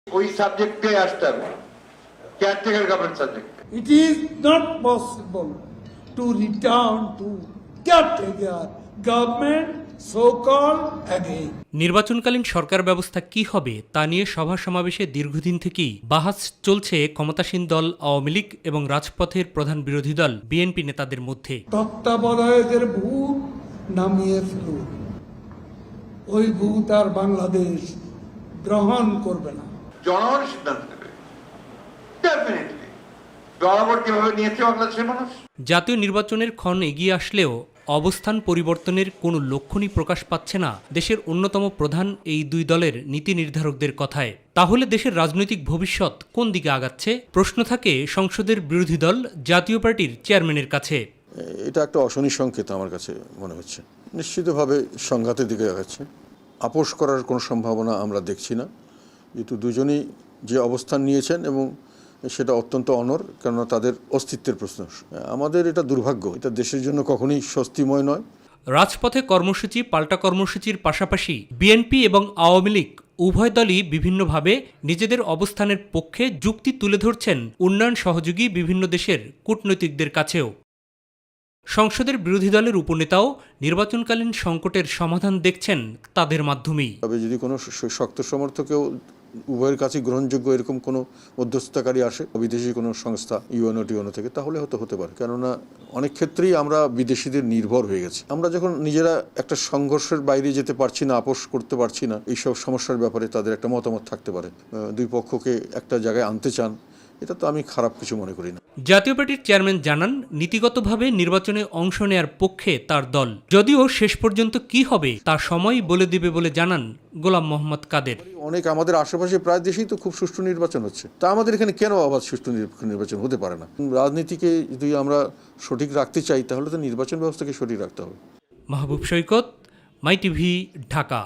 ওই সাবজেক্টে আসতে হবে, caretaker government subject. It is not possible to return to caretaker government so-called again. নির্বাচনকালীন সরকার ব্যবস্থা কি হবে তা নিয়ে সভা সমাবেশে দীর্ঘদিন থেকেই বাহাস চলছে ক্ষমতাসীন দল আওয়ামী লীগ এবং রাজপথের প্রধান বিরোধী দল বিএনপি নেতাদের মধ্যে। তত্ত্বাবধায়কের ভূত নামিয়ে ফেলুন, ওই ভূত আর বাংলাদেশ গ্রহণ করবে না। জনগণ সিদ্ধান্ত নেবে, ডেফিনেটলি। বরাবর কিভাবে নিয়েছে বাংলাদেশের মানুষ। জাতীয় নির্বাচনের ক্ষণ এগিয়ে আসলেও অবস্থান পরিবর্তনের কোনো লক্ষণই প্রকাশ পাচ্ছে না দেশের অন্যতম প্রধান এই দুই দলের নীতি নির্ধারকদের কথায়। তাহলে দেশের রাজনৈতিক ভবিষ্যৎ কোন দিকে আগাচ্ছে প্রশ্ন থাকে সংসদের বিরোধী দল জাতীয় পার্টির চেয়ারম্যানের কাছে। এটা একটা অশনি সংকেত আমার কাছে মনে হচ্ছে, নিশ্চিতভাবে সংঘাতের দিকে আগাচ্ছে। আপোষ করার কোনো সম্ভাবনা আমরা দেখছি না, যেহেতু দুজনেই যে অবস্থান নিয়েছেন এবং সেটা অত্যন্ত অনর, কেননা তাদের অস্তিত্বের প্রশ্ন। আমাদের এটা দুর্ভাগ্য, এটা দেশের জন্য কখনোই স্বস্তিময় নয়। রাজপথে কর্মসূচি পাল্টা কর্মসূচির পাশাপাশি বিএনপি এবং আওয়ামী লীগ উভয় দলই বিভিন্নভাবে নিজেদের অবস্থানের পক্ষে যুক্তি তুলে ধরছেন উন্নয়ন সহযোগী বিভিন্ন দেশের কূটনৈতিকদের কাছেও। সংসদের বিরোধী দলের উপনেতাও নির্বাচনকালীন সংকটের সমাধান দেখছেন তাদের মাধ্যমেই। তবে যদি কোনো শক্ত সমর্থকেও উভয়ের কাছে গ্রহণযোগ্য এরকম কোনো মধ্যস্থতাকারী আসে বিদেশি কোনো সংস্থা ইউএনও থেকে, তাহলে হতে পারে। কেননা অনেক ক্ষেত্রেই আমরা বিদেশিদের নির্ভর হয়ে গেছি। আমরা যখন নিজেরা একটা সংঘর্ষের বাইরে যেতে পারছি না, আপোষ করতে পারছি না, এইসব সমস্যার ব্যাপারে তাদের একটা মতামত থাকতে পারে। দুই পক্ষকে একটা জায়গায় আনতে চান, এটা তো আমি খারাপ কিছু মনে করি না। জাতীয় পার্টির চেয়ারম্যান জানান, নীতিগতভাবে নির্বাচনে অংশ নেয়ার পক্ষে তার দল, যদিও শেষ পর্যন্ত কি হবে তা সময়ই বলে দিবে বলে জানান গোলাম মোহাম্মদ কাদের। অনেক আমাদের আশেপাশে প্রায় দেশেই তো খুব সুষ্ঠু নির্বাচন হচ্ছে, তা আমাদের এখানে কেন আবার সুষ্ঠু নির্বাচন হতে পারে না? রাজনীতিকে যদি আমরা সঠিক রাখতে চাই তাহলে তো নির্বাচন ব্যবস্থাকে সঠিক রাখতে হবে। মাহবুব সৈকত, মাই টিভি, ঢাকা।